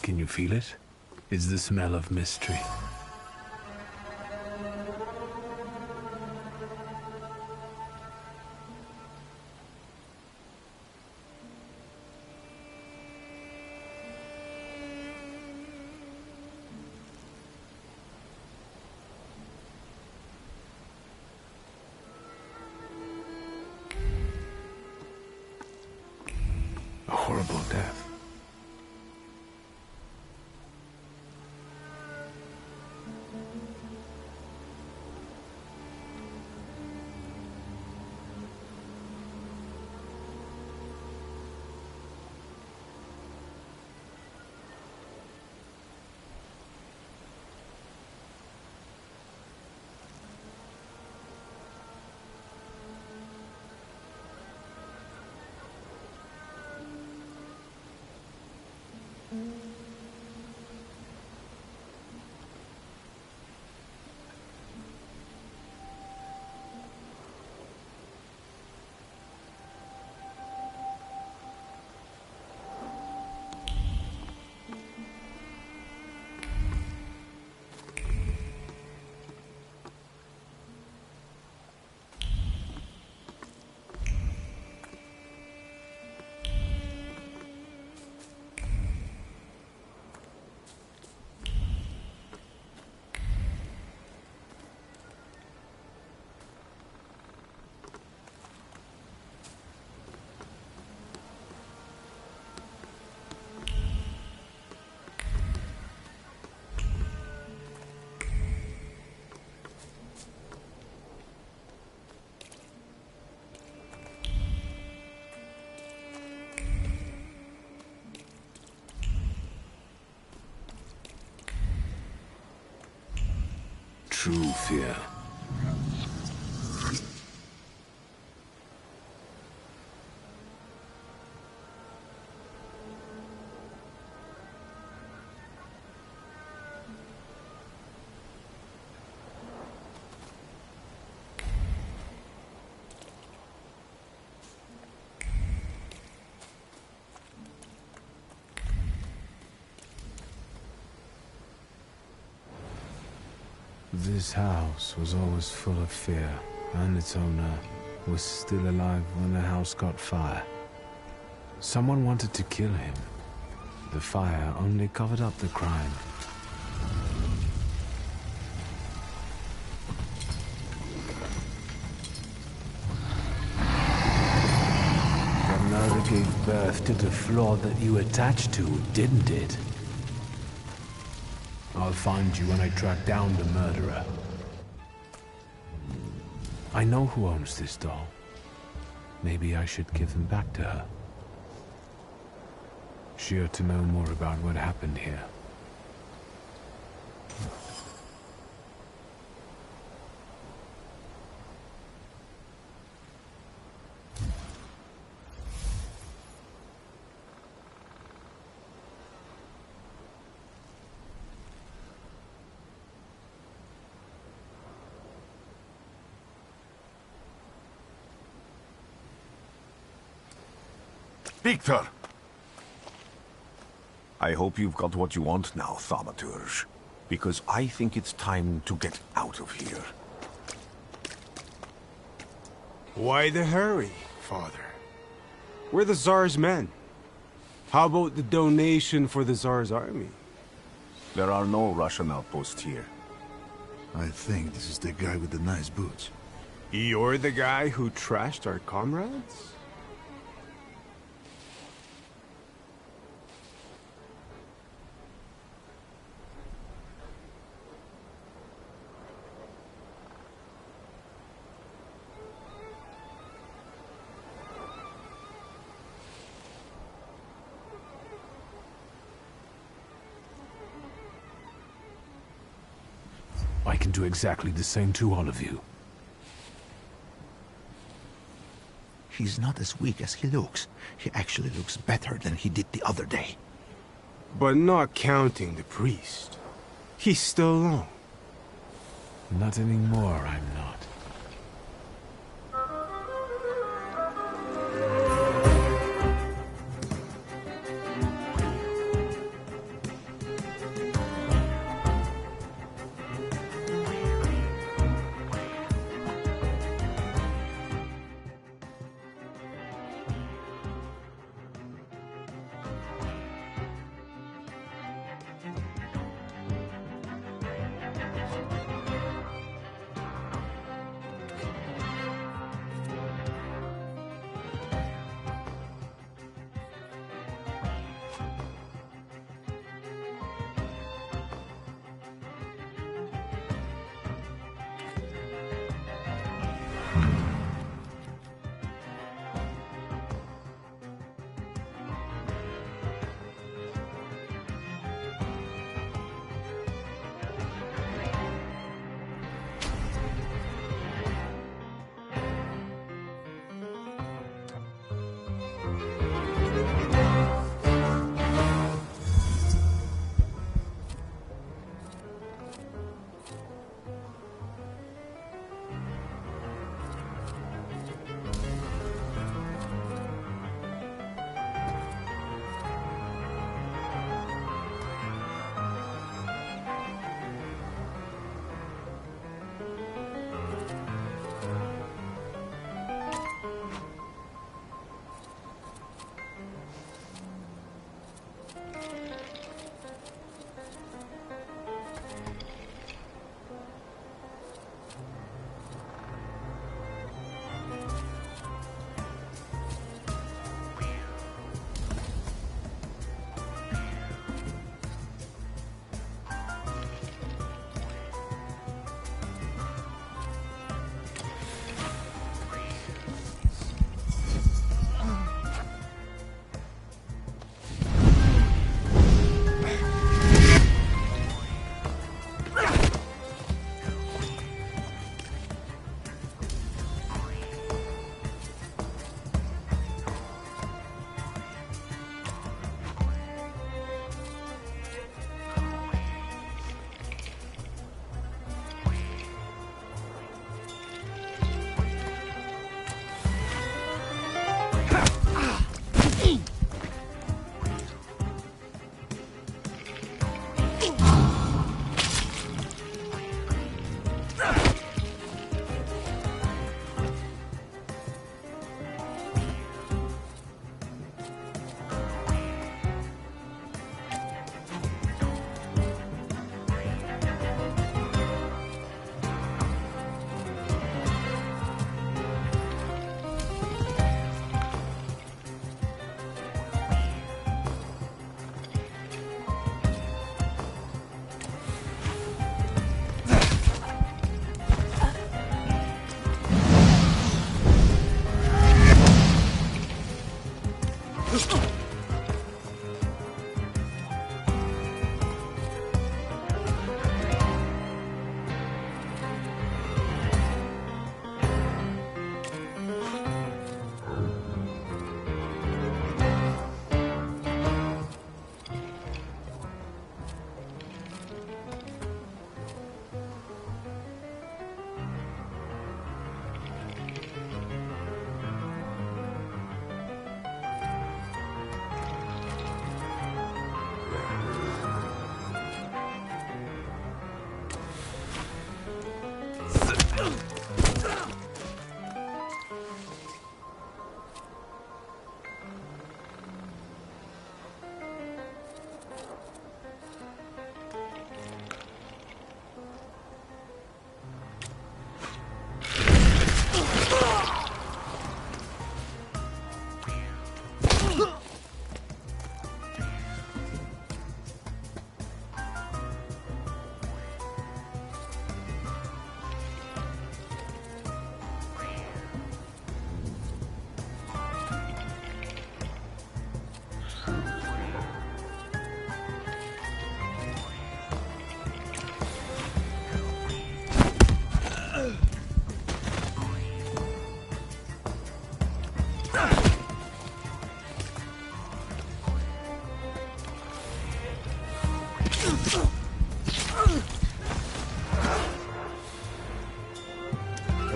Can you feel it? It's the smell of mystery. A horrible death. True fear. This house was always full of fear, and its owner was still alive when the house caught fire. Someone wanted to kill him. The fire only covered up the crime. The murder gave birth to the flaw that you attached to, didn't it? I'll find you when I track down the murderer. I know who owns this doll. Maybe I should give him back to her. She ought to know more about what happened here. Victor! I hope you've got what you want now, Thaumaturge. Because I think it's time to get out of here. Why the hurry, Father? We're the Tsar's men. How about the donation for the Tsar's army? There are no Russian outposts here. I think this is the guy with the nice boots. You're the guy who trashed our comrades? I can do exactly the same to all of you. He's not as weak as he looks. He actually looks better than he did the other day. But not counting the priest. He's still alone. Not anymore, I'm not.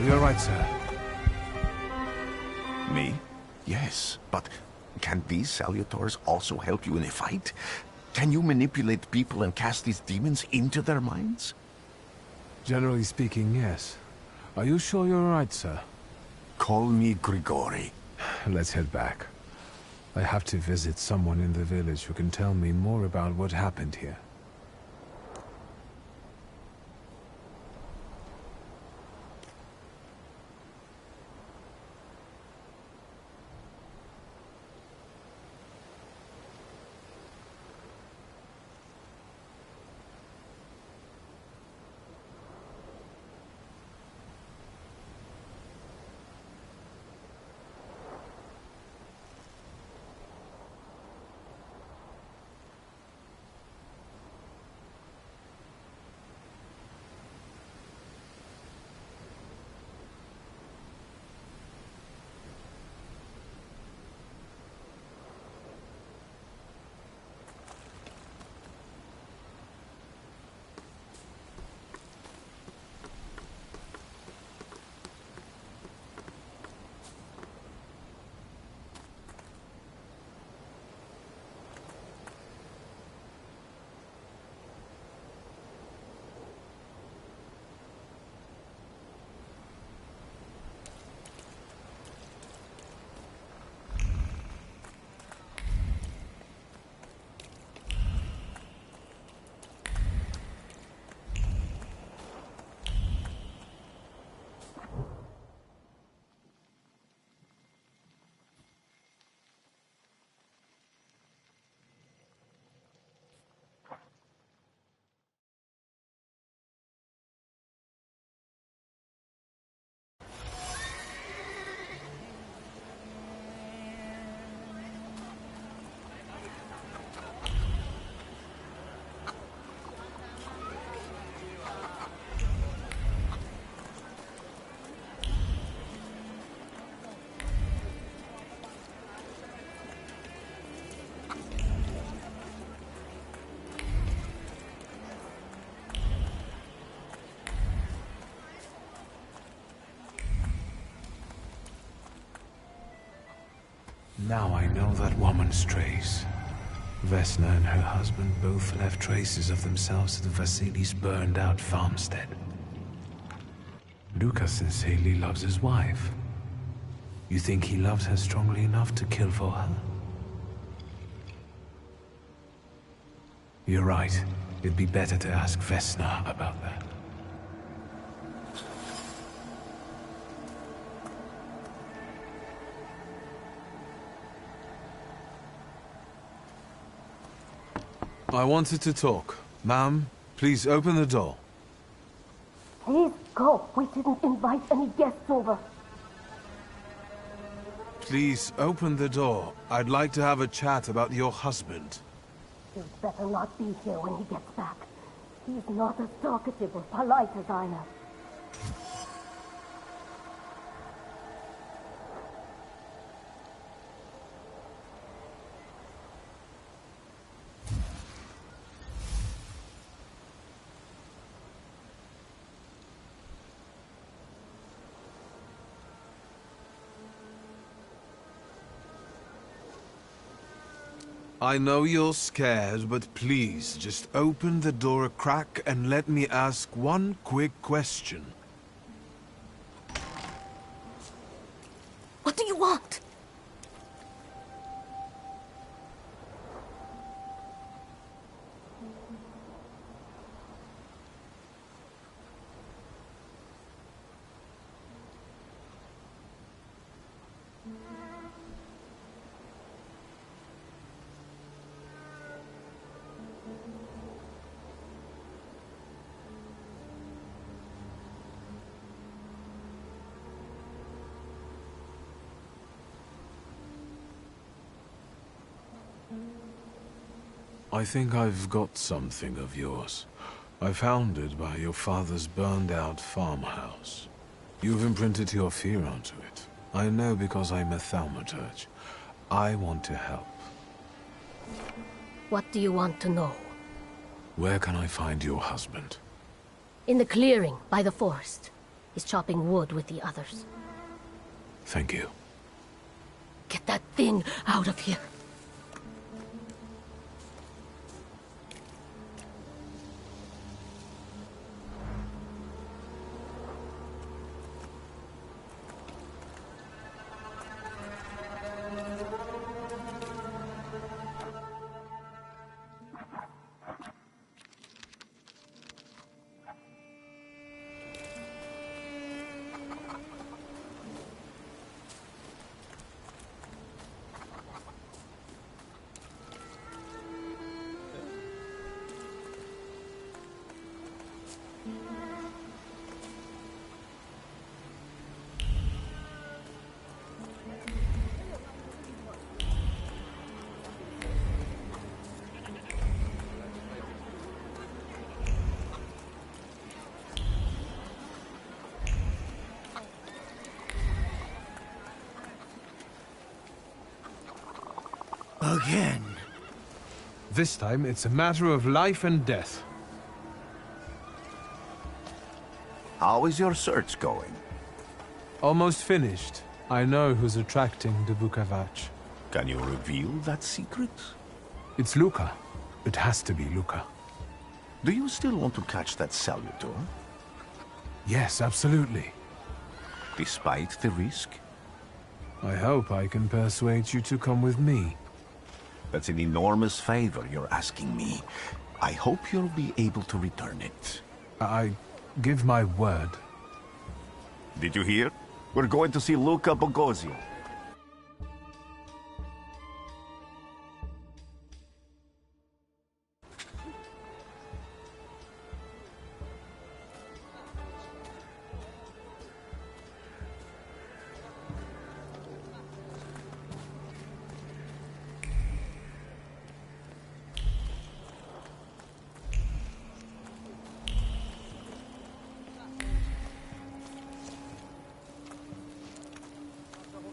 Are you alright, sir? Me? Yes, but can these salutors also help you in a fight? Can you manipulate people and cast these demons into their minds? Generally speaking, yes. Are you sure you're alright, sir? Call me Grigori. Let's head back. I have to visit someone in the village who can tell me more about what happened here. Now I know that woman's trace. Vesna and her husband both left traces of themselves at Vasily's burned-out farmstead. Lucas sincerely loves his wife. You think he loves her strongly enough to kill for her? You're right. It'd be better to ask Vesna about that. I wanted to talk. Ma'am, please open the door. Please go. We didn't invite any guests over. Please open the door. I'd like to have a chat about your husband. He'd better not be here when he gets back. He's not as talkative or polite as I am. I know you're scared, but please, just open the door a crack and let me ask one quick question. What do you want? I think I've got something of yours. I found it by your father's burned-out farmhouse. You've imprinted your fear onto it. I know because I'm a Thaumaturge. I want to help. What do you want to know? Where can I find your husband? In the clearing, by the forest. He's chopping wood with the others. Thank you. Get that thing out of here. Again. This time, it's a matter of life and death. How is your search going? Almost finished. I know who's attracting the Bukavach. Can you reveal that secret? It's Luca. It has to be Luca. Do you still want to catch that Salutor? Yes, absolutely. Despite the risk? I hope I can persuade you to come with me. That's an enormous favor you're asking me. I hope you'll be able to return it. I give my word. Did you hear? We're going to see Luca Bogosio.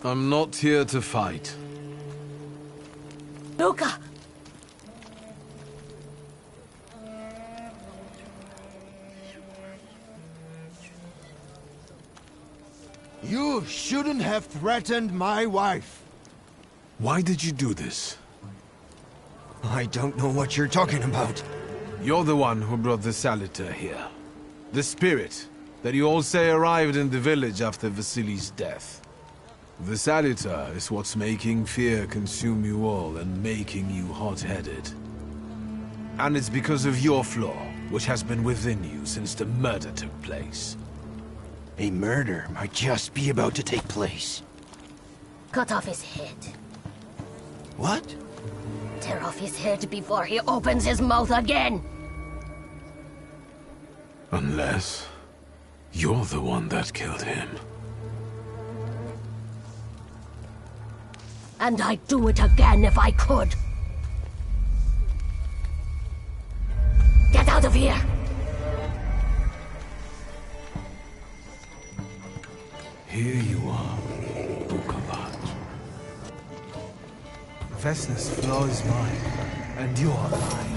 I'm not here to fight. Luca! You shouldn't have threatened my wife. Why did you do this? I don't know what you're talking about. You're the one who brought the Salutor here. The spirit that you all say arrived in the village after Vasily's death. The Salutor is what's making fear consume you all and making you hot-headed. And it's because of your flaw, which has been within you since the murder took place. A murder might just be about to take place. Cut off his head. What? Tear off his head before he opens his mouth again! Unless you're the one that killed him. And I'd do it again if I could. Get out of here! Here you are, Bukavach. Vesna's flaw is mine, and you're mine.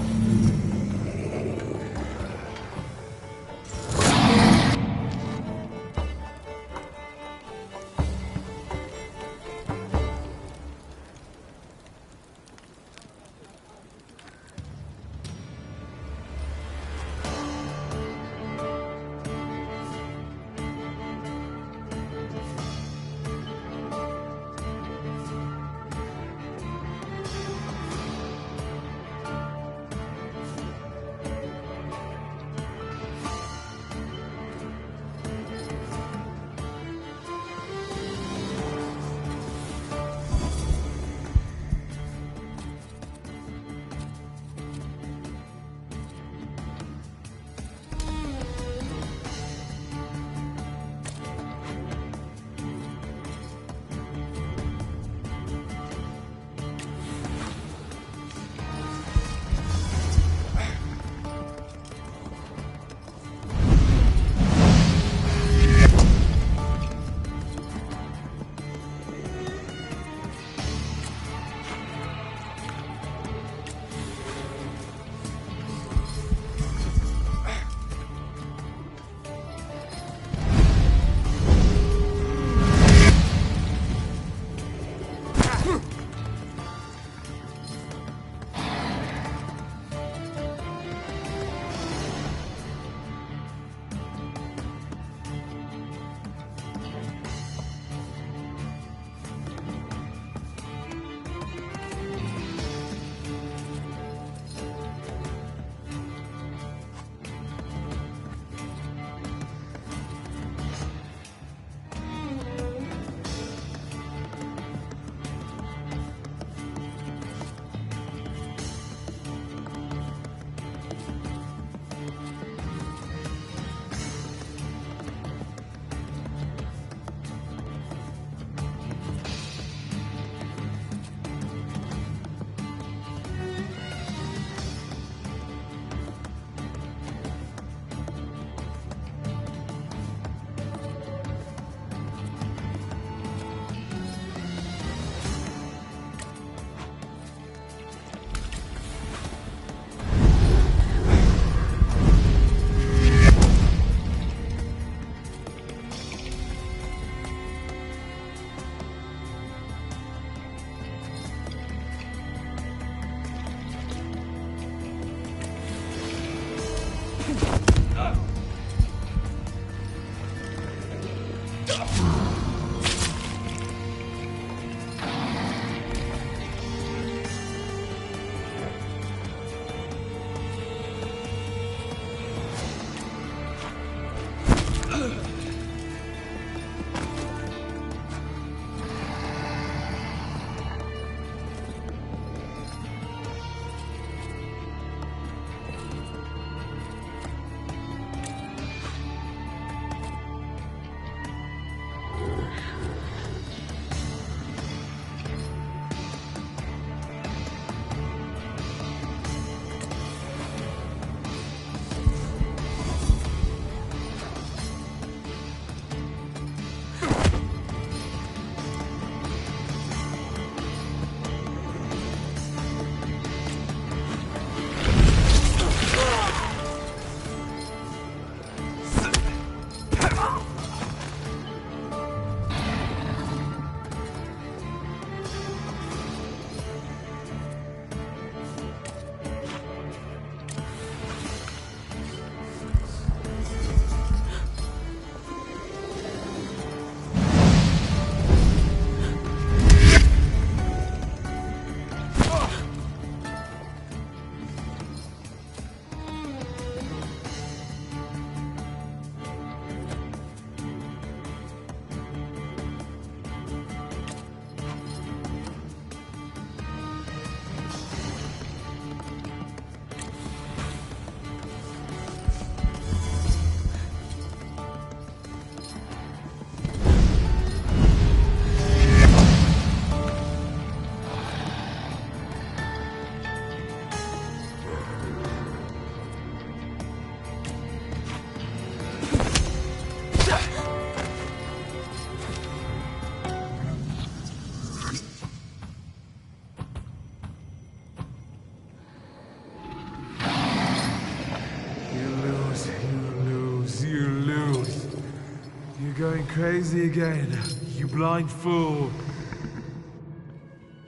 going crazy again, you blind fool.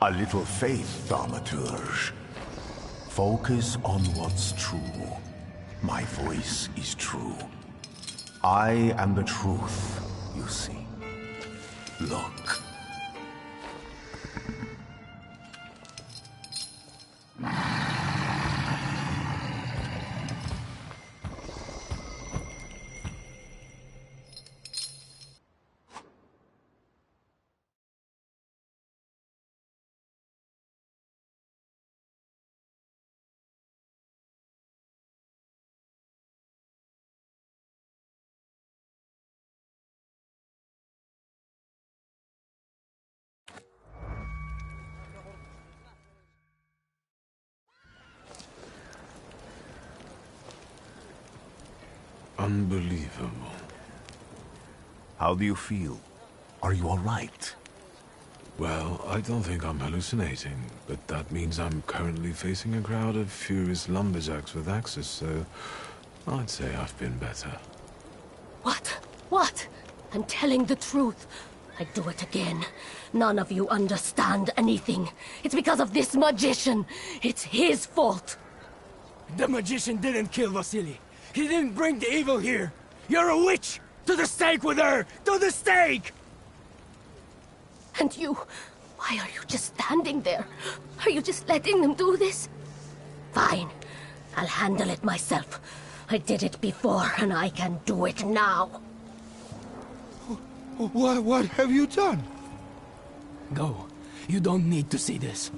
A little faith, Thaumaturge. Focus on what's true. My voice is true. I am the truth, you see. Look. Unbelievable. How do you feel? Are you all right? Well, I don't think I'm hallucinating, but that means I'm currently facing a crowd of furious lumberjacks with axes, so I'd say I've been better. What? What? I'm telling the truth. I do it again. None of you understand anything. It's because of this magician. It's his fault. The magician didn't kill Vasily. He didn't bring the evil here. You're a witch! To the stake with her! To the stake! And you... why are you just standing there? Are you just letting them do this? Fine. I'll handle it myself. I did it before, and I can do it now. What have you done? Go. You don't need to see this.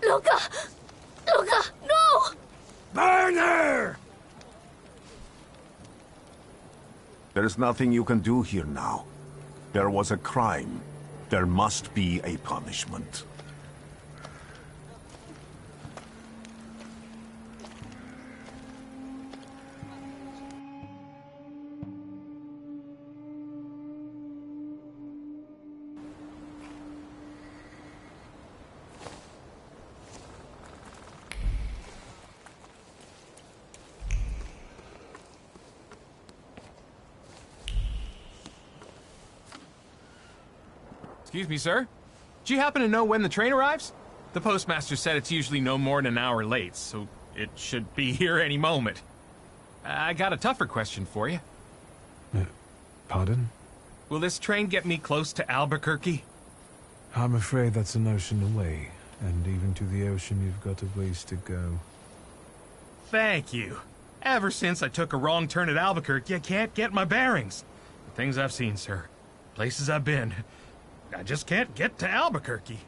Luca! Luca, no! Burn her! There's nothing you can do here now. There was a crime. There must be a punishment. Excuse me, sir. Do you happen to know when the train arrives? The postmaster said it's usually no more than an hour late, so it should be here any moment. I got a tougher question for you. Pardon? Will this train get me close to Albuquerque? I'm afraid that's an ocean away, and even to the ocean you've got a ways to go. Thank you. Ever since I took a wrong turn at Albuquerque, I can't get my bearings. The things I've seen, sir. Places I've been. I just can't get to Albuquerque.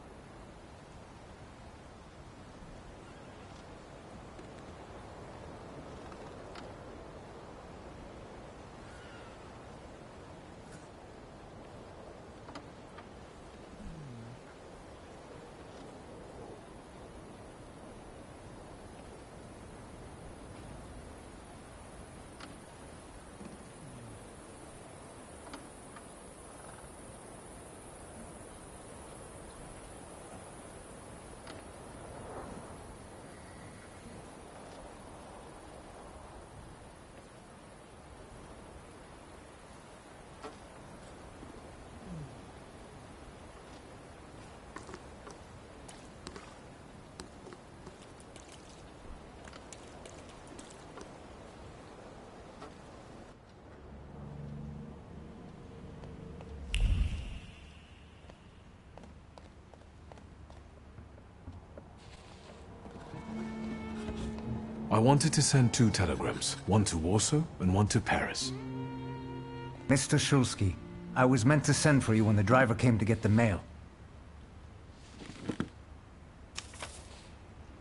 I wanted to send 2 telegrams, one to Warsaw and one to Paris. Mr. Shulsky, I was meant to send for you when the driver came to get the mail.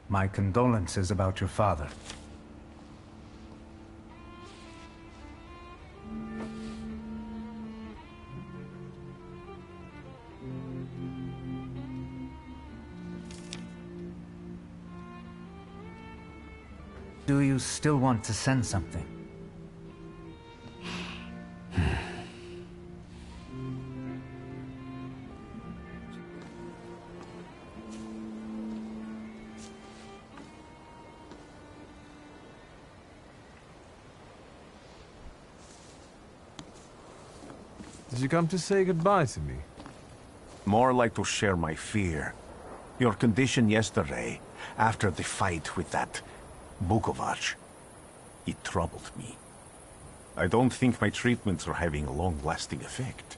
My condolences about your father. Do you still want to send something? Did you come to say goodbye to me? More like to share my fear. Your condition yesterday, after the fight with that Bukovac, it troubled me. I don't think my treatments are having a long-lasting effect.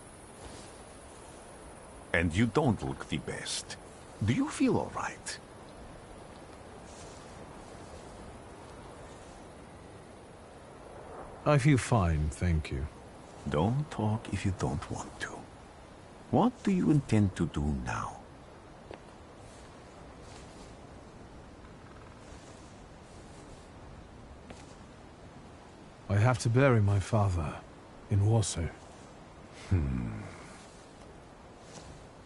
And you don't look the best. Do you feel all right? I feel fine, thank you. Don't talk if you don't want to. What do you intend to do now? I have to bury my father in Warsaw.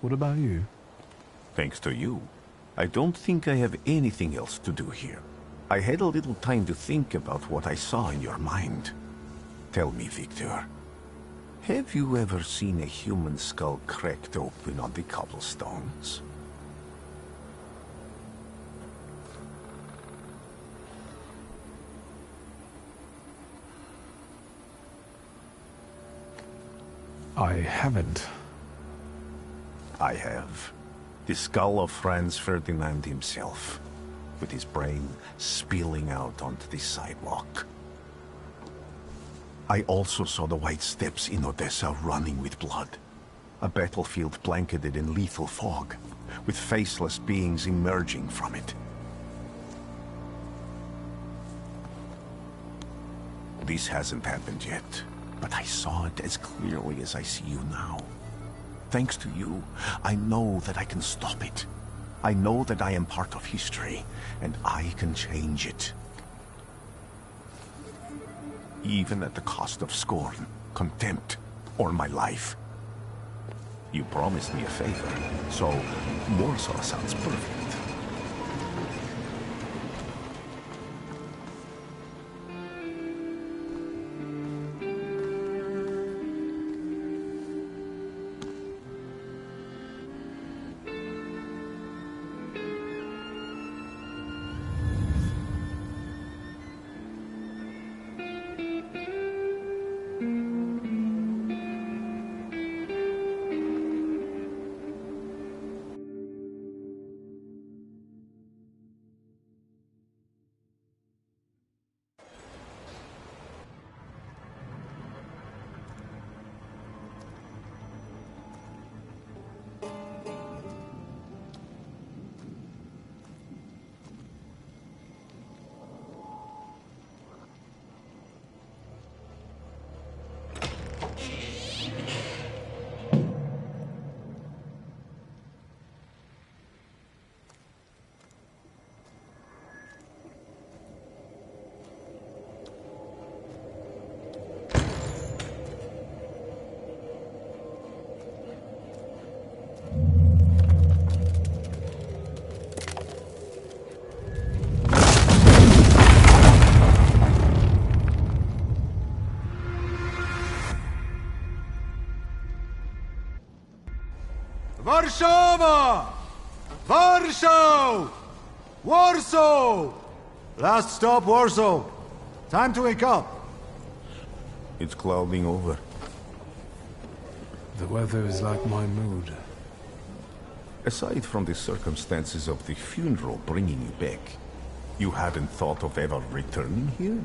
What about you? Thanks to you, I don't think I have anything else to do here. I had a little time to think about what I saw in your mind. Tell me, Victor, have you ever seen a human skull cracked open on the cobblestones? I haven't. I have. The skull of Franz Ferdinand himself, with his brain spilling out onto the sidewalk. I also saw the white steps in Odessa running with blood. A battlefield blanketed in lethal fog, with faceless beings emerging from it. This hasn't happened yet, but I saw it as clearly as I see you now. Thanks to you, I know that I can stop it. I know that I am part of history, and I can change it. Even at the cost of scorn, contempt, or my life. You promised me a favor, so Warsaw sounds perfect. Warszawa! Warsaw! Warsaw! Last stop, Warsaw. Time to wake up. It's clouding over. The weather is like my mood. Aside from the circumstances of the funeral bringing you back, you hadn't thought of ever returning here?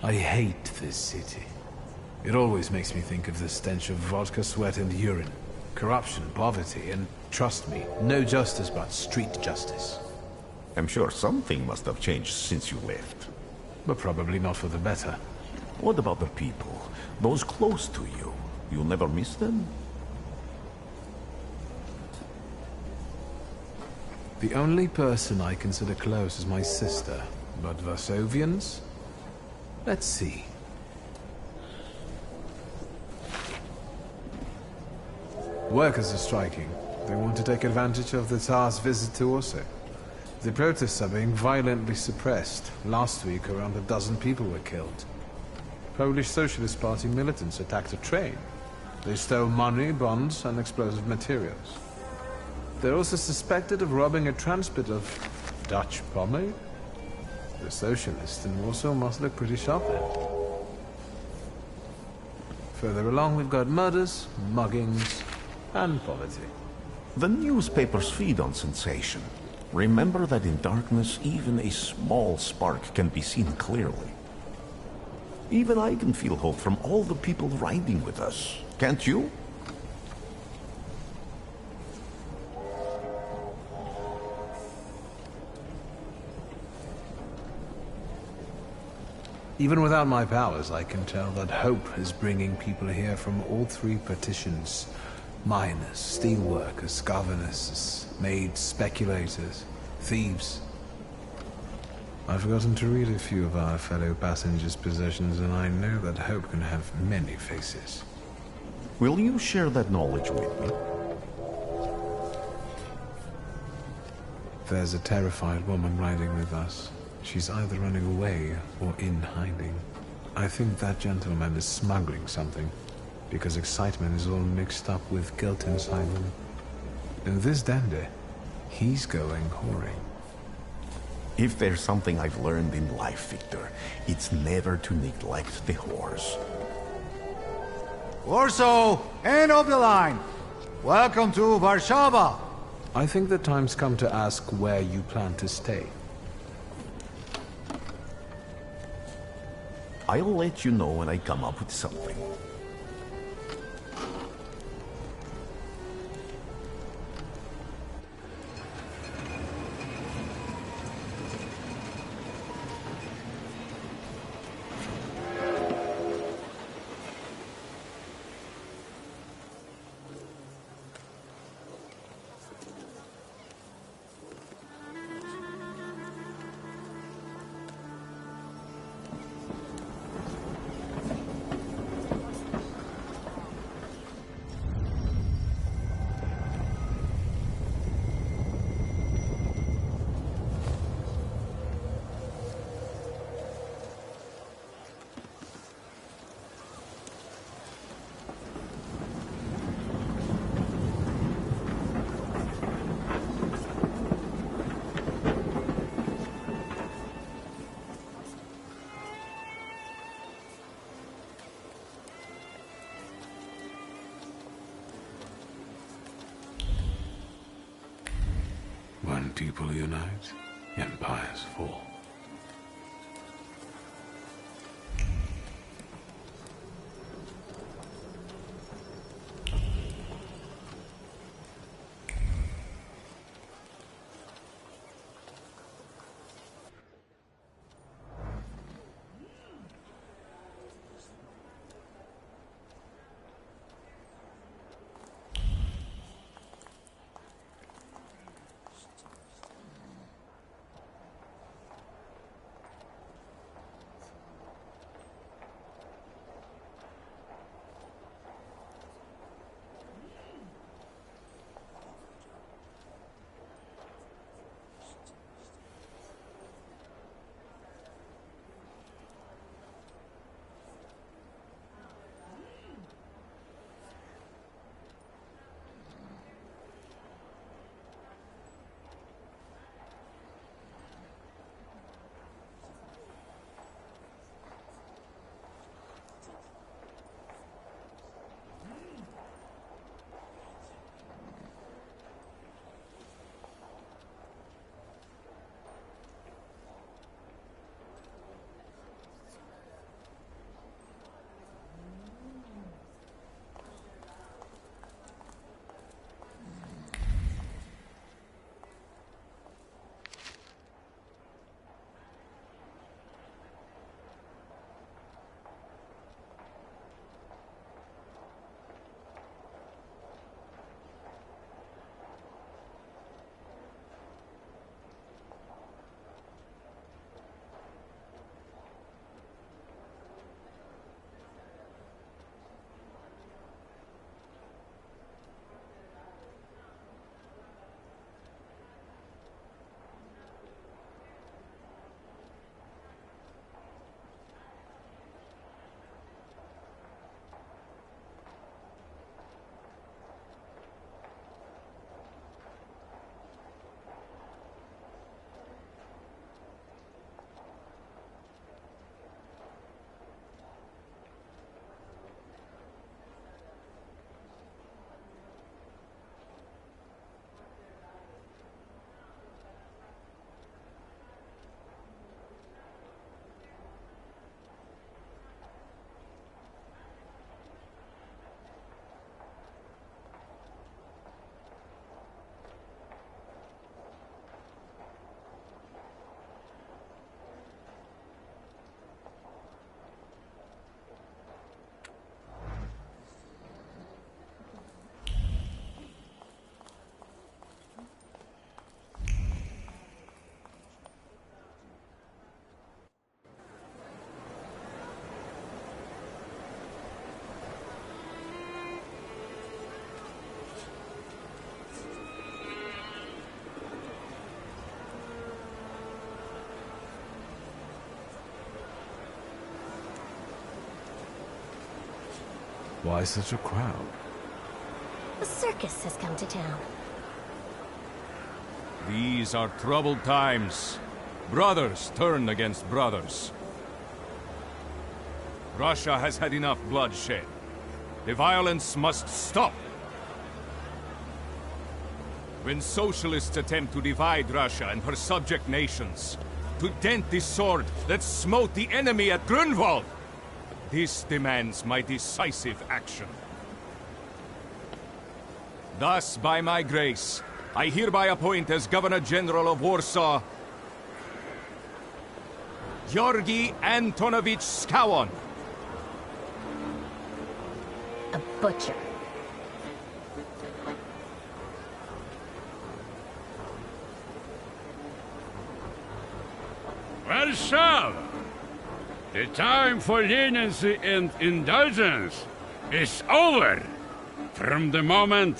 I hate this city. It always makes me think of the stench of vodka, sweat, and urine. Corruption, poverty, and trust me, no justice but street justice. I'm sure something must have changed since you left. But probably not for the better. What about the people? Those close to you? You'll never miss them? The only person I consider close is my sister. But Vasovians? Let's see. Workers are striking. They want to take advantage of the Tsar's visit to Warsaw. The protests are being violently suppressed. Last week, around a dozen people were killed. Polish Socialist Party militants attacked a train. They stole money, bonds, and explosive materials. They're also suspected of robbing a transport of Dutch pomade. The socialists in Warsaw must look pretty sharp then. Further along, we've got murders, muggings, and poverty. The newspapers feed on sensation. Remember that in darkness, even a small spark can be seen clearly. Even I can feel hope from all the people riding with us. Can't you? Even without my powers, I can tell that hope is bringing people here from all three partitions. Miners, steelworkers, governesses, maids, speculators, thieves. I've forgotten to read a few of our fellow passengers' possessions, and I know that hope can have many faces. Will you share that knowledge with me? There's a terrified woman riding with us. She's either running away or in hiding. I think that gentleman is smuggling something, because excitement is all mixed up with guilt inside him. And this dandy, he's going whoring. If there's something I've learned in life, Victor, it's never to neglect the horse. Warsaw, end of the line. Welcome to Warsaw. I think the time's come to ask where you plan to stay. I'll let you know when I come up with something. When people unite, empires fall. Why such a crowd? The circus has come to town. These are troubled times. Brothers turn against brothers. Russia has had enough bloodshed. The violence must stop. When socialists attempt to divide Russia and her subject nations, to dent the sword that smote the enemy at Grunwald, this demands my decisive action. Thus, by my grace, I hereby appoint as Governor General of Warsaw Georgi Antonovich Skowon. A butcher. Warsaw! The time for leniency and indulgence is over. From the moment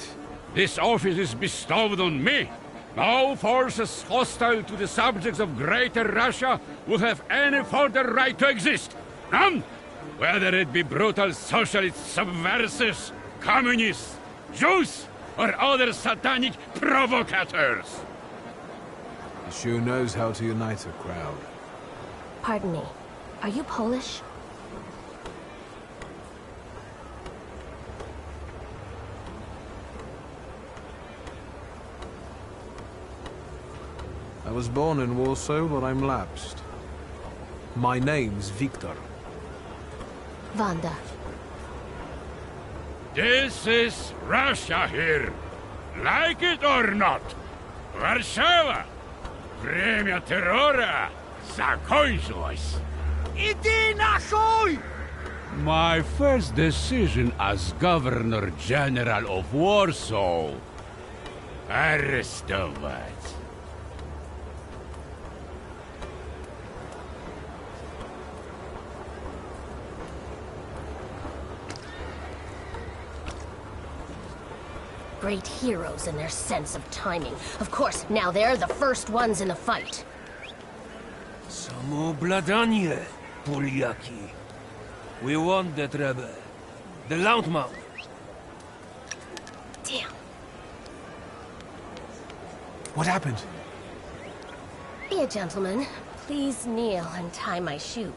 this office is bestowed on me, no forces hostile to the subjects of Greater Russia will have any further right to exist. None! Whether it be brutal socialist subversives, communists, Jews, or other satanic provocators. He sure knows how to unite a crowd. Pardon me. Are you Polish? I was born in Warsaw, but I'm lapsed. My name's Victor. Wanda. This is Russia here. Like it or not. Warszawa! Время террора закончилось. Иди нахуй! My first decision as Governor General of Warsaw. Arrestować. Great heroes in their sense of timing. Of course, now they're the first ones in the fight. Samoobladanie, Poliaki. We want that rebel. The Landmount. Damn. What happened? Be a gentleman. Please kneel and tie my shoe.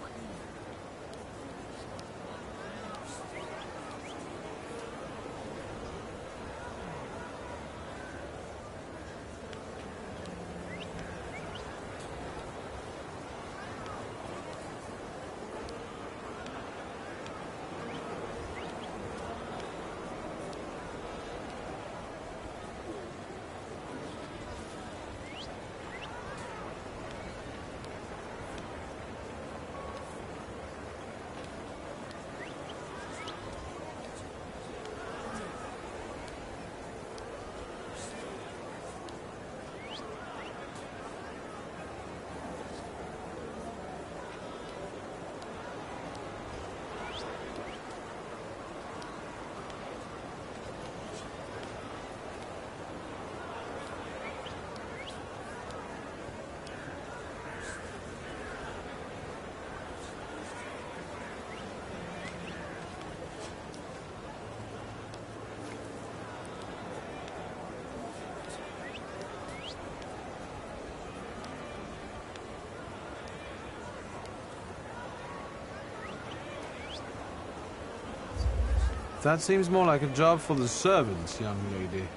That seems more like a job for the servants, young lady.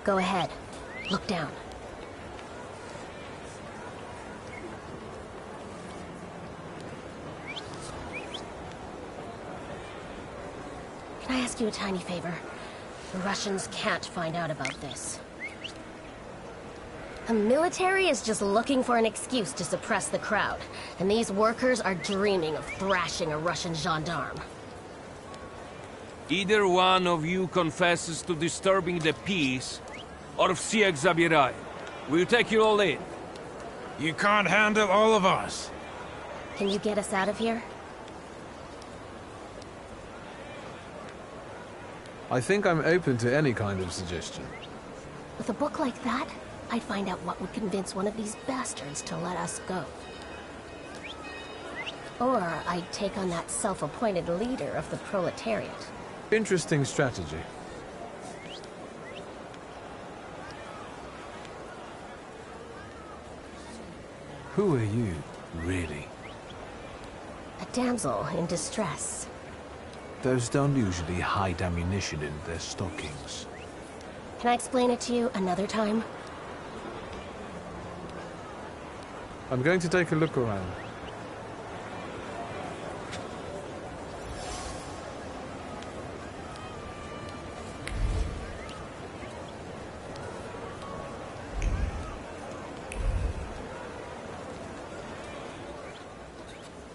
Go ahead. Look down. Can I ask you a tiny favor? The Russians can't find out about this. The military is just looking for an excuse to suppress the crowd, and these workers are dreaming of thrashing a Russian gendarme. Either one of you confesses to disturbing the peace, or всех забирай. We'll take you all in. You can't handle all of us. Can you get us out of here? I think I'm open to any kind of suggestion. With a book like that, I'd find out what would convince one of these bastards to let us go. Or I'd take on that self-appointed leader of the proletariat. Interesting strategy. Who are you, really? A damsel in distress. Those don't usually hide ammunition in their stockings. Can I explain it to you another time? I'm going to take a look around.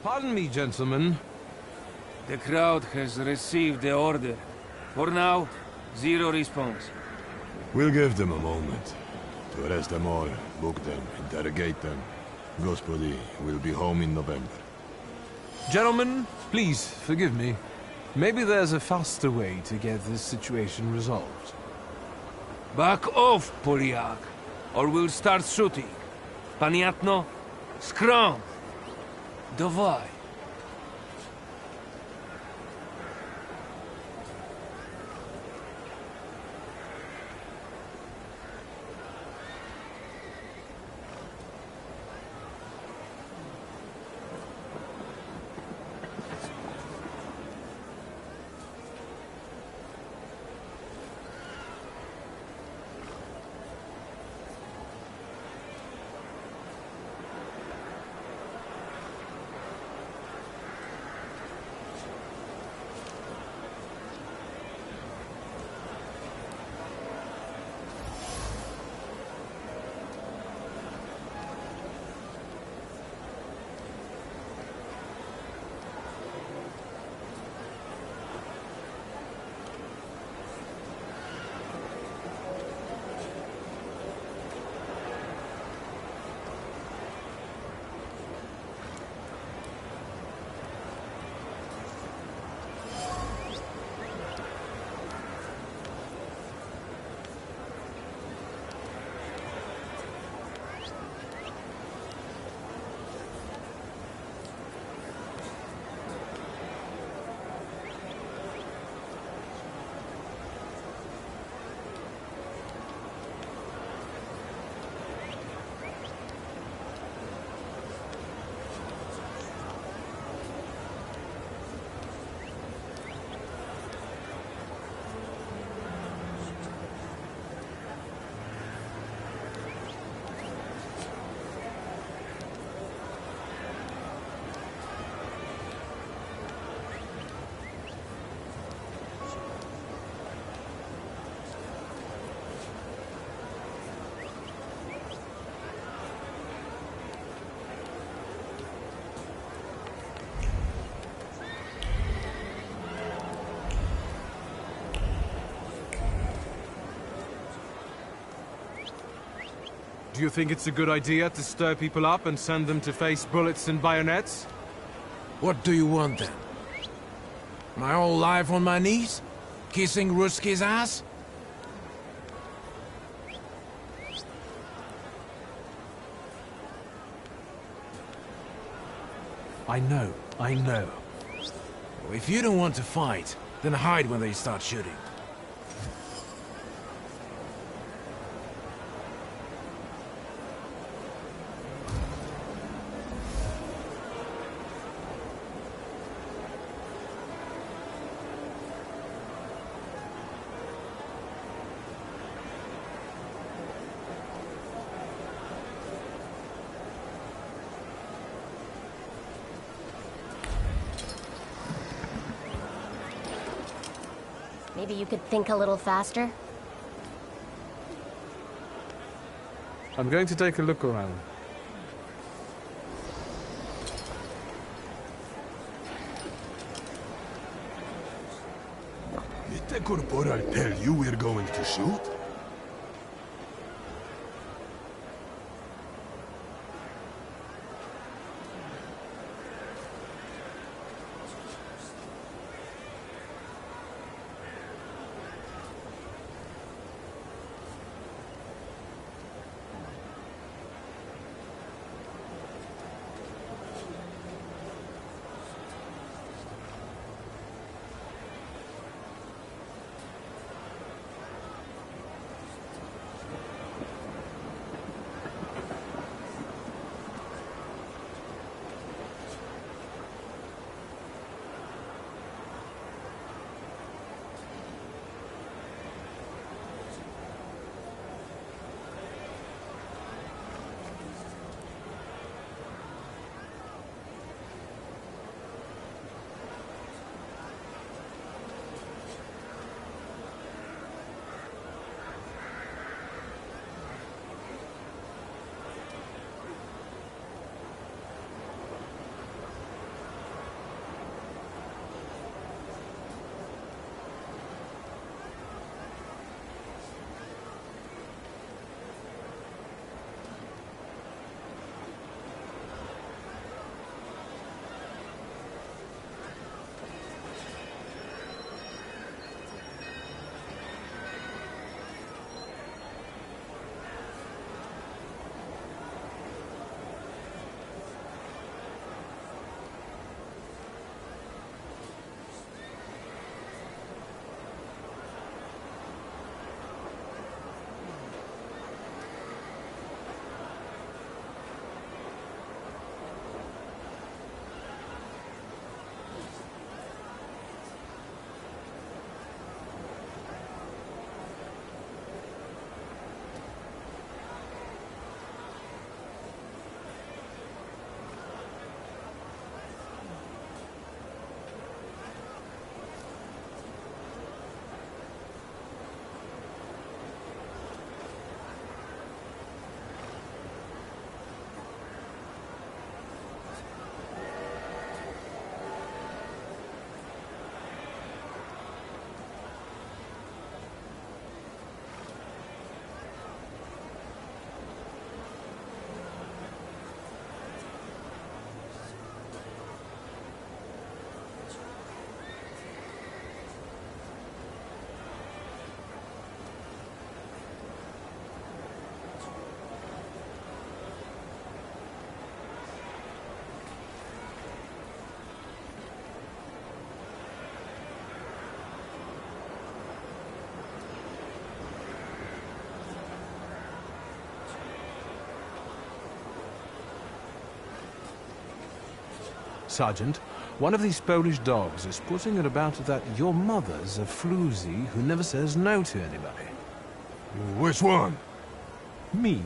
Pardon me, gentlemen. The crowd has received the order. For now, zero response. We'll give them a moment. To arrest them all, book them, interrogate them. Gospodi will be home in November. Gentlemen, please, forgive me. Maybe there's a faster way to get this situation resolved. Back off, Polyak, or we'll start shooting. Paniatno, scrum! Dawaj. Do you think it's a good idea to stir people up and send them to face bullets and bayonets? What do you want then? My whole life on my knees? Kissing Ruski's ass? I know. If you don't want to fight, then hide when they start shooting. Maybe you could think a little faster? I'm going to take a look around. Did the corporal tell you we're going to shoot? Sergeant, one of these Polish dogs is putting it about that your mother's a floozy who never says no to anybody. Which one? Me.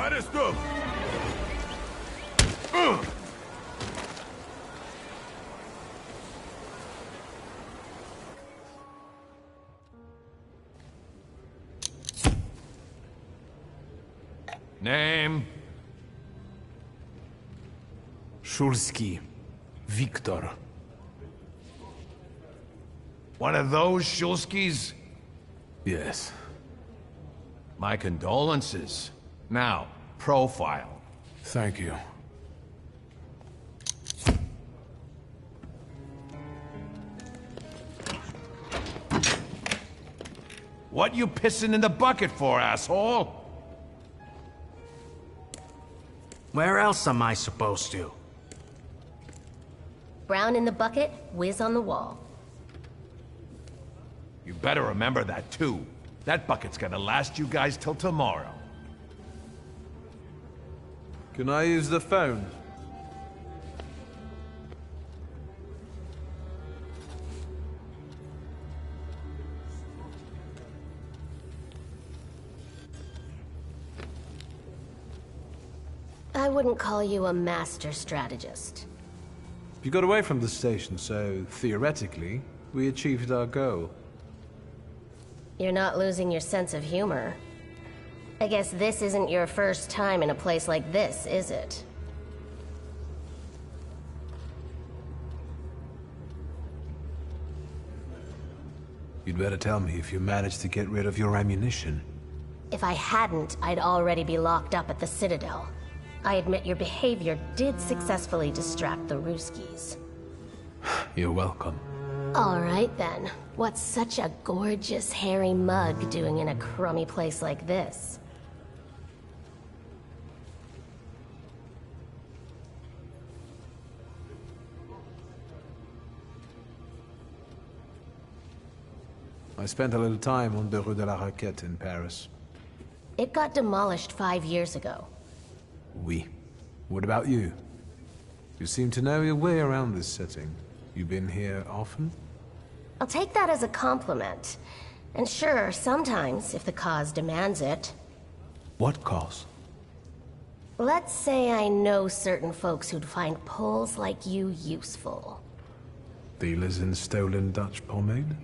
Arrestu! Name? Shulski. Victor. One of those Shulskis? Yes. My condolences. Now, profile. Thank you. What you pissing in the bucket for, asshole? Where else am I supposed to? Brown in the bucket, whiz on the wall. You better remember that, too. That bucket's gonna last you guys till tomorrow. Can I use the phone? I wouldn't call you a master strategist. You got away from the station, so theoretically, we achieved our goal. You're not losing your sense of humor. I guess this isn't your first time in a place like this, is it? You'd better tell me if you managed to get rid of your ammunition. If I hadn't, I'd already be locked up at the Citadel. I admit your behavior did successfully distract the Ruskies. You're welcome. All right then. What's such a gorgeous, hairy mug doing in a crummy place like this? I spent a little time on the Rue de la Raquette in Paris. It got demolished 5 years ago. Oui. What about you? You seem to know your way around this setting. You been here often? I'll take that as a compliment. And sure, sometimes, if the cause demands it. What cause? Let's say I know certain folks who'd find poles like you useful. Dealers in stolen Dutch pomade?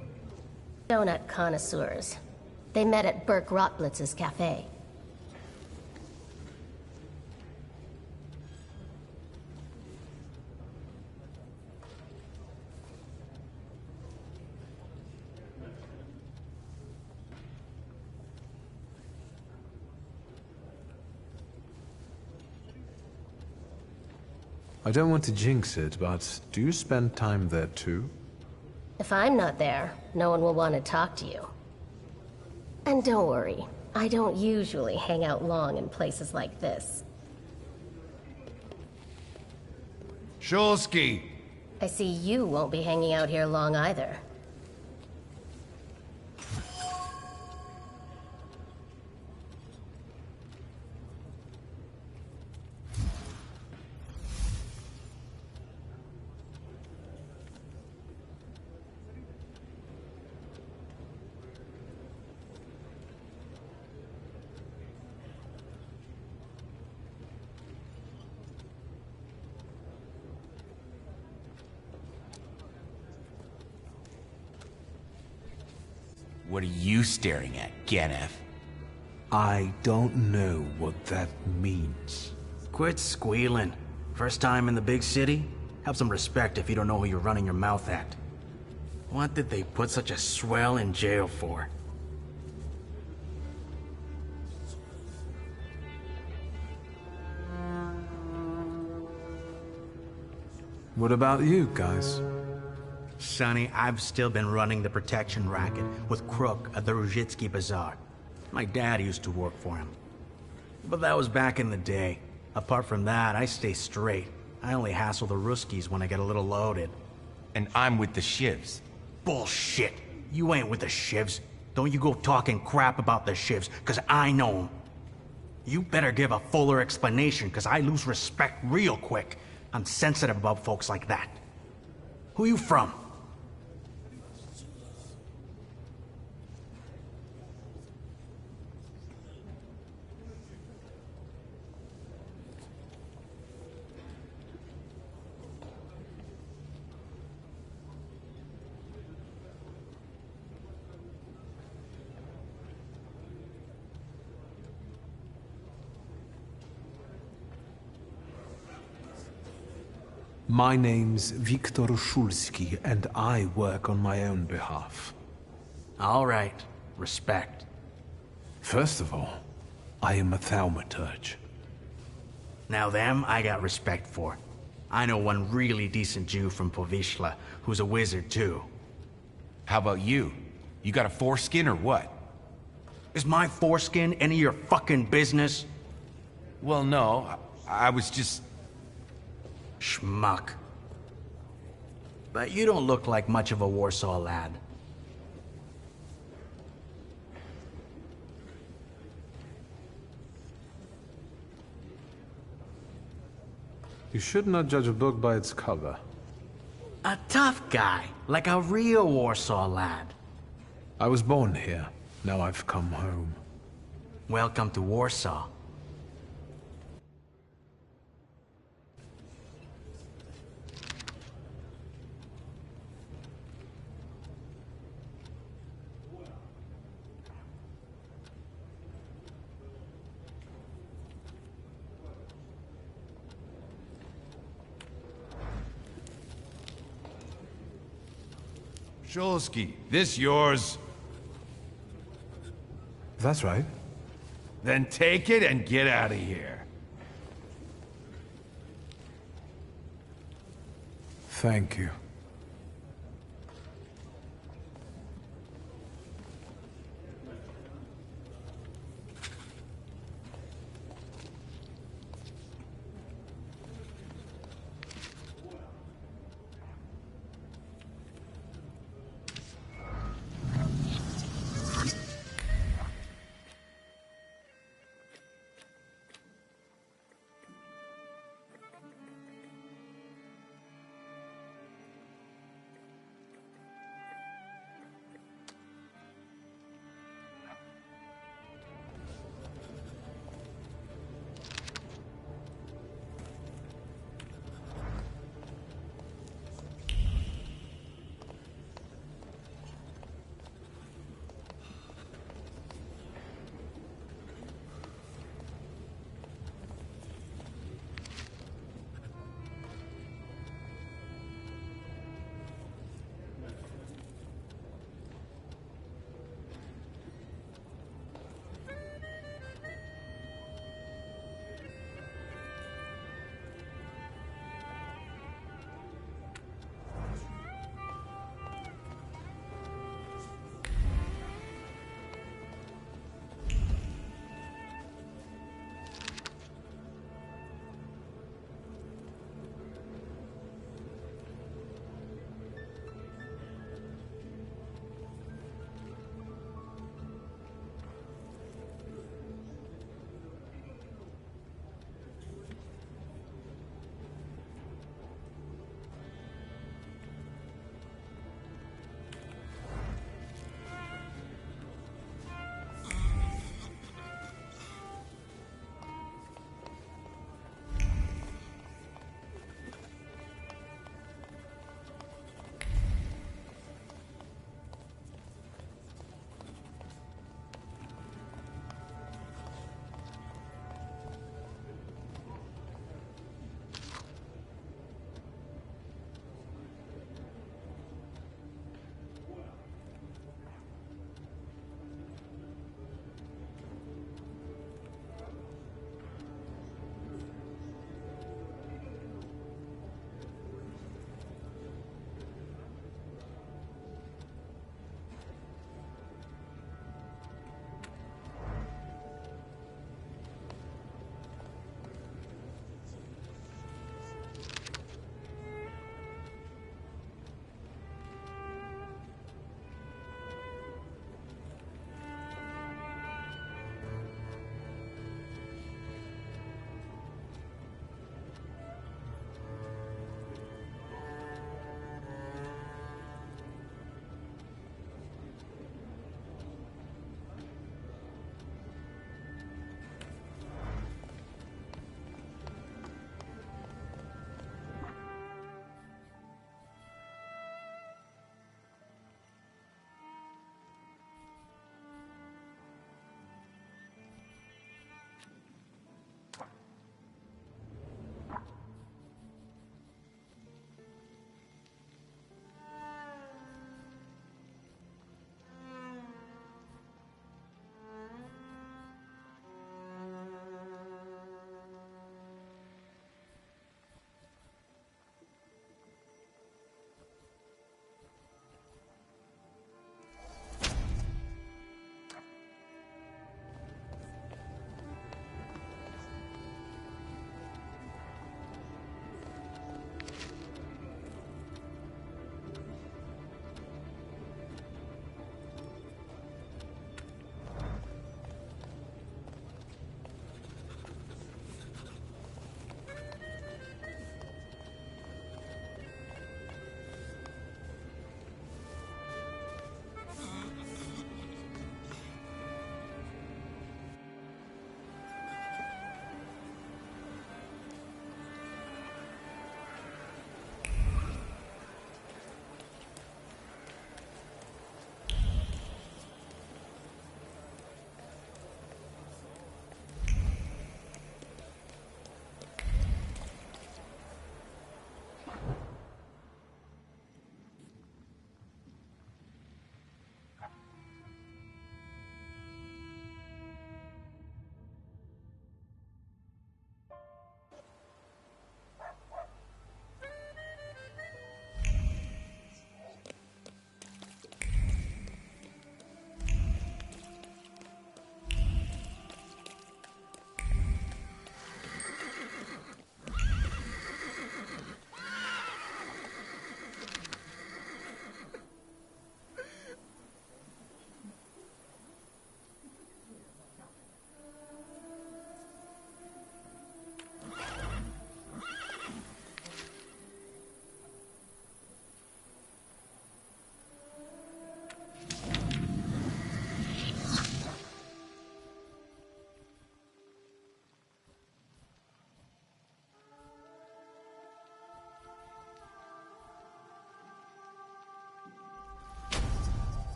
Donut connoisseurs. They met at Burke Rotblitz's cafe. I don't want to jinx it, but do you spend time there too? If I'm not there, no one will want to talk to you. And don't worry, I don't usually hang out long in places like this. Shulski! I see you won't be hanging out here long either. What are you staring at, Ganef? I don't know what that means. Quit squealing. First time in the big city? Have some respect if you don't know who you're running your mouth at. What did they put such a swell in jail for? What about you guys? Sonny, I've still been running the protection racket with Crook at the Ruzhitsky Bazaar. My dad used to work for him. But that was back in the day. Apart from that, I stay straight. I only hassle the Ruskies when I get a little loaded. And I'm with the Shivs. Bullshit! You ain't with the Shivs. Don't you go talking crap about the Shivs, cause I know 'em. You better give a fuller explanation, cause I lose respect real quick. I'm sensitive about folks like that. Who you from? My name's Viktor Szulski, and I work on my own behalf. All right. Respect. First of all, I am a Thaumaturge. Now them, I got respect for. I know one really decent Jew from Povishla, who's a wizard too. How about you? You got a foreskin or what? Is my foreskin any of your fucking business? Well, no. I was just... Schmuck. But you don't look like much of a Warsaw lad. You should not judge a book by its cover. A tough guy, like a real Warsaw lad. I was born here. Now I've come home. Welcome to Warsaw. Szulski, this yours? That's right. Then take it and get out of here. Thank you.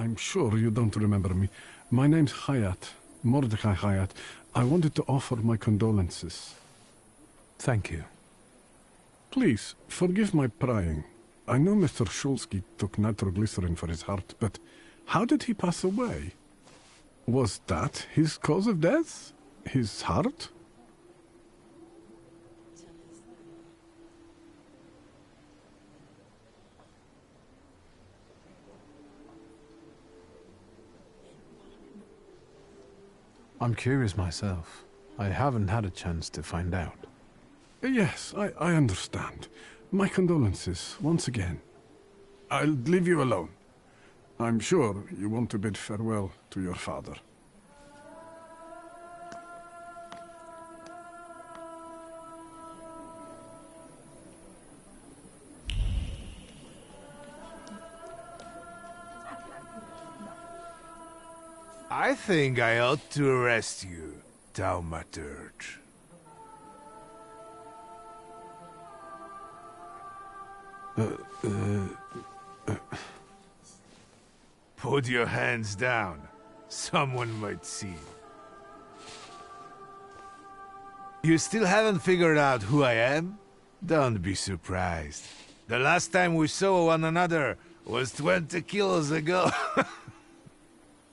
I'm sure you don't remember me. My name's Hayat, Mordecai Hayat. I wanted to offer my condolences. Thank you. Please, forgive my prying. I know Mr. Shulsky took nitroglycerin for his heart, but how did he pass away? Was that his cause of death? His heart? I'm curious myself. I haven't had a chance to find out. Yes, I understand. My condolences, once again. I'll leave you alone. I'm sure you want to bid farewell to your father. I think I ought to arrest you, Thaumaturge. Put your hands down. Someone might see. You still haven't figured out who I am? Don't be surprised. The last time we saw one another was 20 kilos ago.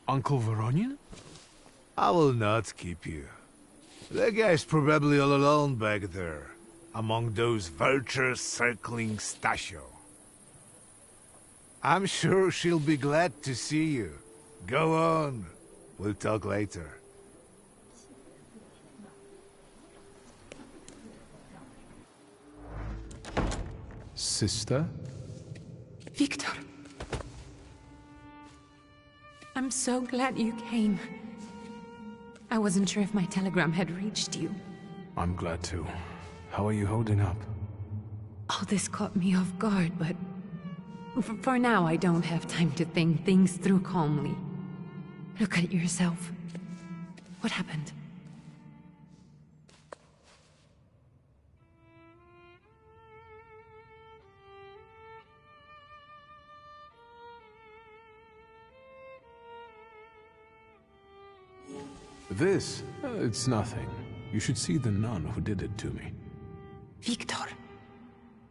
Uncle Voronian? I will not keep you. The guy's probably all alone back there, among those vultures circling Stasio. I'm sure she'll be glad to see you. Go on. We'll talk later. Sister? Victor. I'm so glad you came. I wasn't sure if my telegram had reached you. I'm glad too. How are you holding up? All this caught me off guard, but... For now, I don't have time to think things through calmly. Look at yourself. What happened? This? It's nothing. You should see the nun who did it to me. Victor.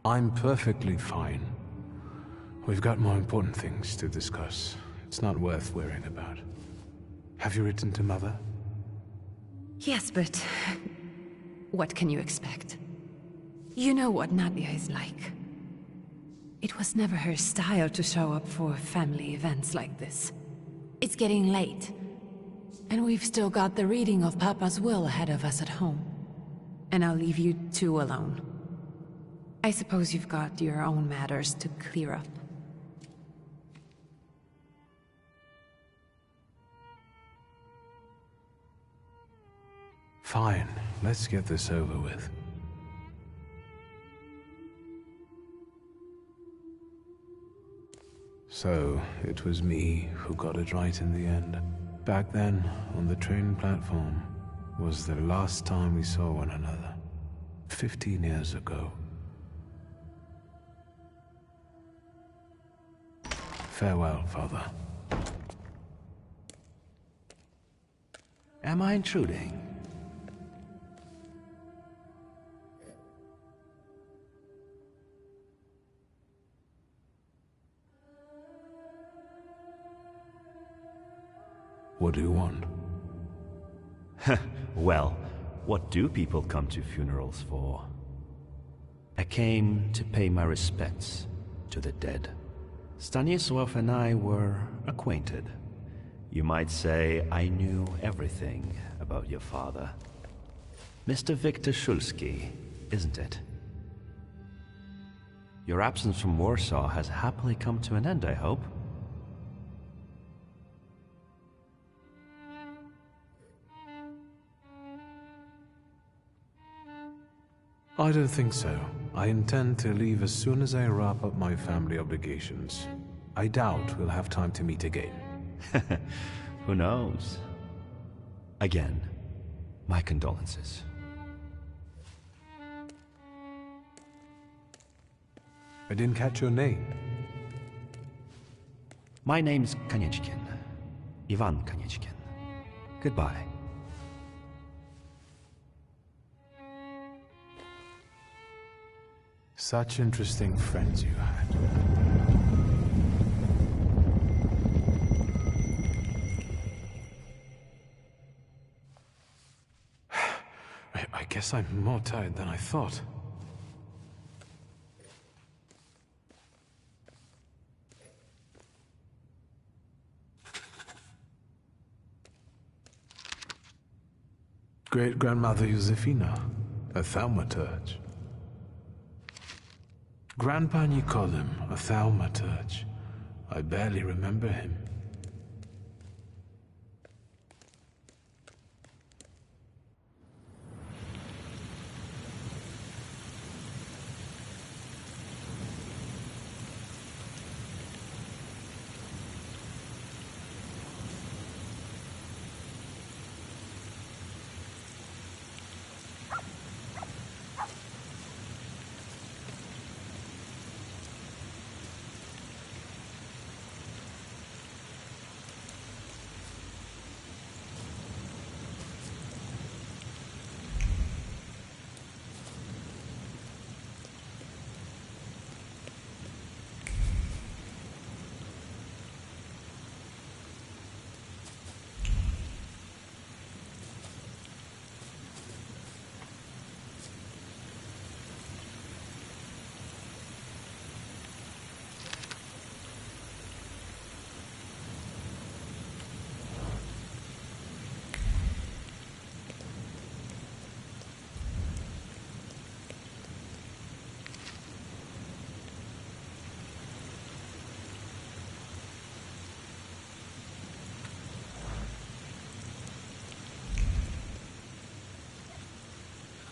I'm perfectly fine. We've got more important things to discuss. It's not worth worrying about. Have you written to Mother? Yes, but... what can you expect? You know what Nadia is like. It was never her style to show up for family events like this. It's getting late. And we've still got the reading of Papa's will ahead of us at home. And I'll leave you two alone. I suppose you've got your own matters to clear up. Fine, let's get this over with. So, it was me who got it right in the end. Back then, on the train platform, was the last time we saw one another. 15 years ago. Farewell, Father. Am I intruding? What do you want? Well, what do people come to funerals for? I came to pay my respects to the dead. Stanislav and I were acquainted. You might say I knew everything about your father. Mr. Victor Shulsky, isn't it? Your absence from Warsaw has happily come to an end, I hope. I don't think so. I intend to leave as soon as I wrap up my family obligations. I doubt we'll have time to meet again. Who knows? Again, my condolences. I didn't catch your name. My name's Kaniechkin. Ivan Kaniechkin. Goodbye. Such interesting friends you had. I guess I'm more tired than I thought. Great-grandmother Josefina, a Thaumaturge. Grandpa Nikodem, a Thaumaturge. I barely remember him.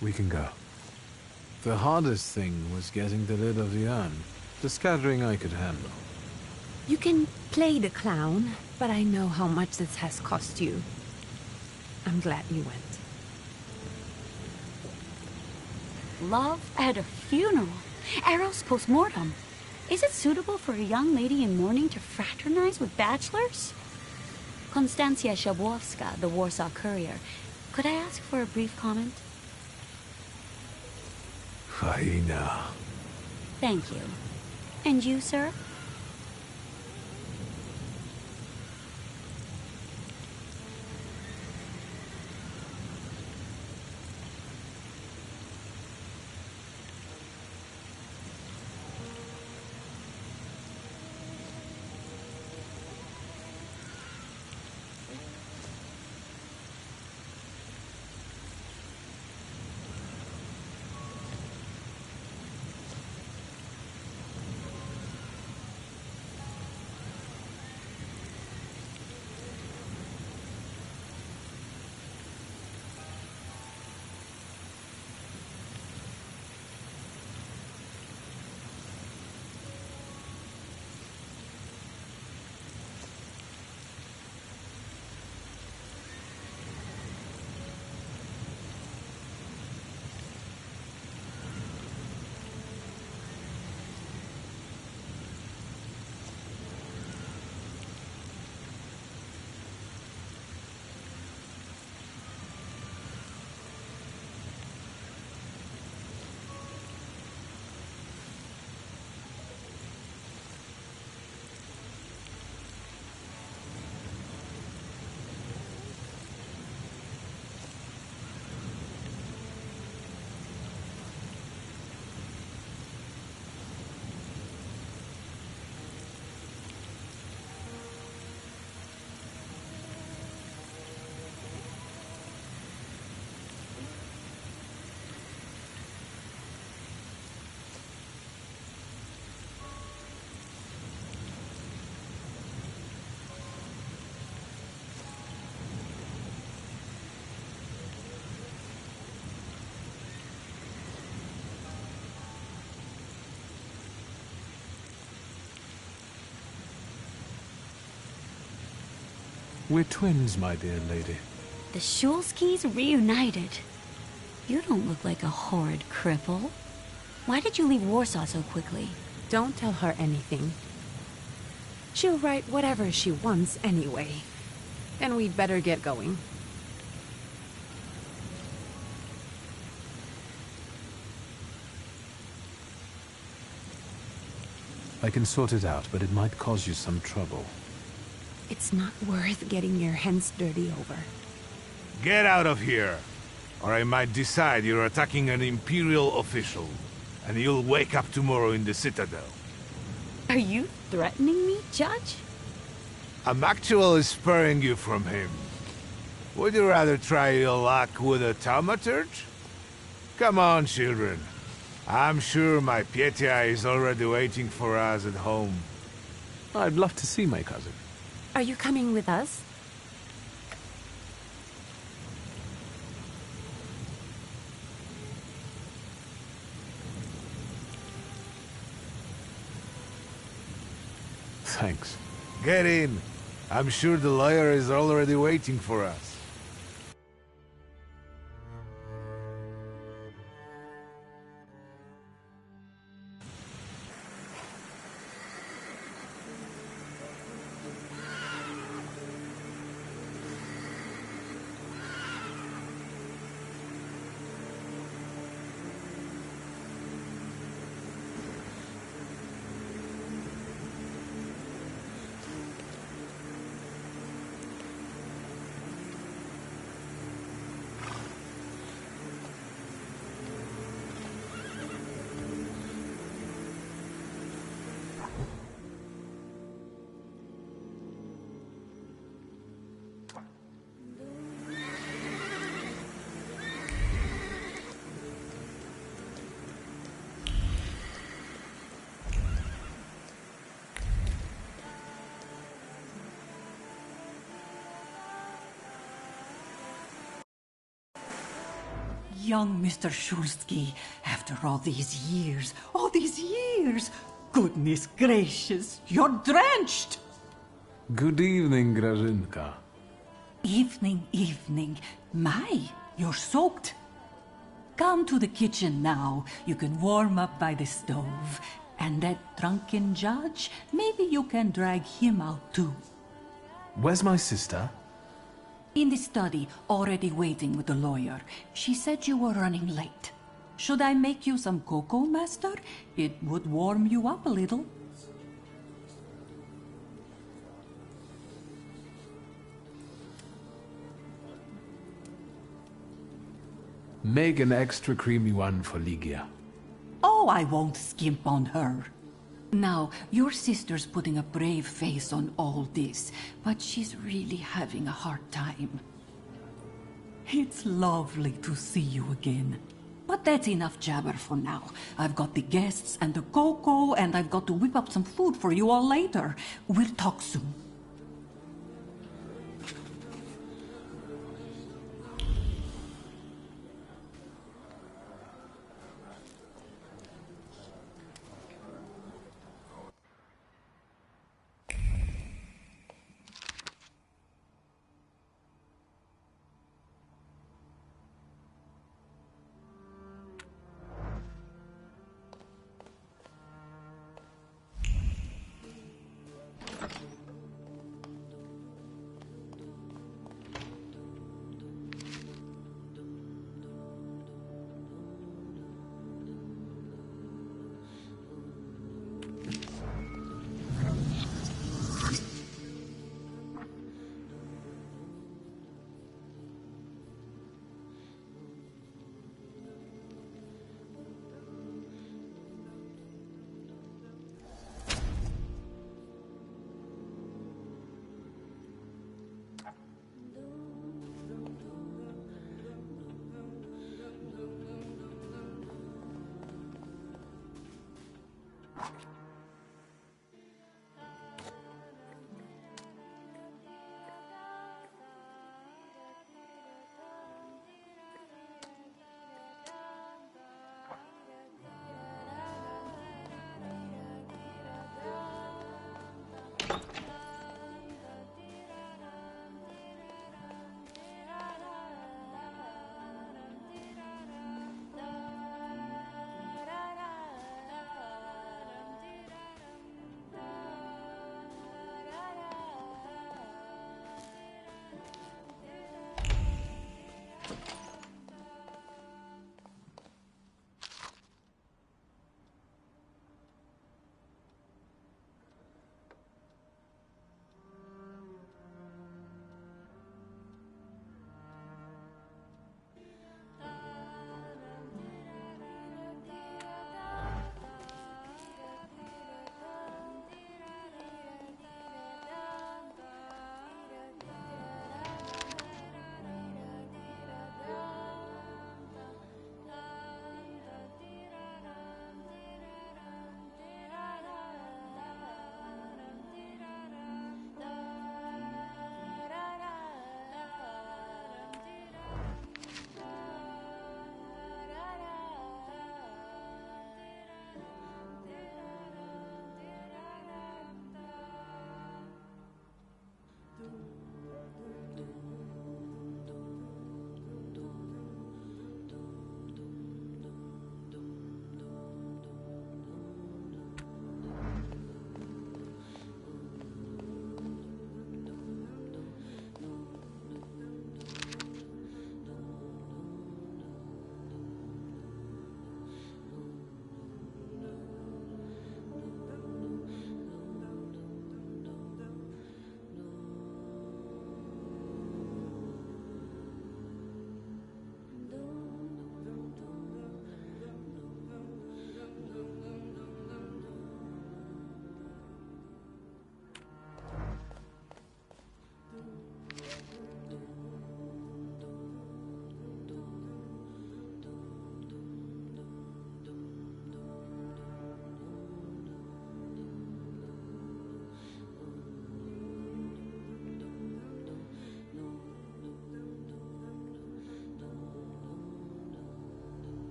We can go. The hardest thing was getting the lid of the urn. The scattering I could handle. You can play the clown, but I know how much this has cost you. I'm glad you went. Love at a funeral. Eros post-mortem. Is it suitable for a young lady in mourning to fraternize with bachelors? Konstancja Szabłowska, the Warsaw Courier. Could I ask for a brief comment? Hyena. Thank you. And you, sir? We're twins, my dear lady. The Szulskis reunited. You don't look like a horrid cripple. Why did you leave Warsaw so quickly? Don't tell her anything. She'll write whatever she wants anyway. Then we'd better get going. I can sort it out, but it might cause you some trouble. It's not worth getting your hands dirty over. Get out of here, or I might decide you're attacking an Imperial official, and you'll wake up tomorrow in the Citadel. Are you threatening me, Judge? I'm actually spurring you from him. Would you rather try your luck with a Thaumaturge? Come on, children. I'm sure my Pietia is already waiting for us at home. I'd love to see my cousin. Are you coming with us? Thanks. Get in. I'm sure the lawyer is already waiting for us. Young Mr. Shulsky, after all these years, goodness gracious, you're drenched! Good evening, Grażynka. Evening. My, you're soaked. Come to the kitchen now. You can warm up by the stove. And that drunken judge, maybe you can drag him out too. Where's my sister? In the study, already waiting with the lawyer. She said you were running late. Should I make you some cocoa, Master? It would warm you up a little. Make an extra creamy one for Ligia. Oh, I won't skimp on her. Now, your sister's putting a brave face on all this, but she's really having a hard time. It's lovely to see you again. But that's enough jabber for now. I've got the guests and the cocoa, and I've got to whip up some food for you all later. We'll talk soon.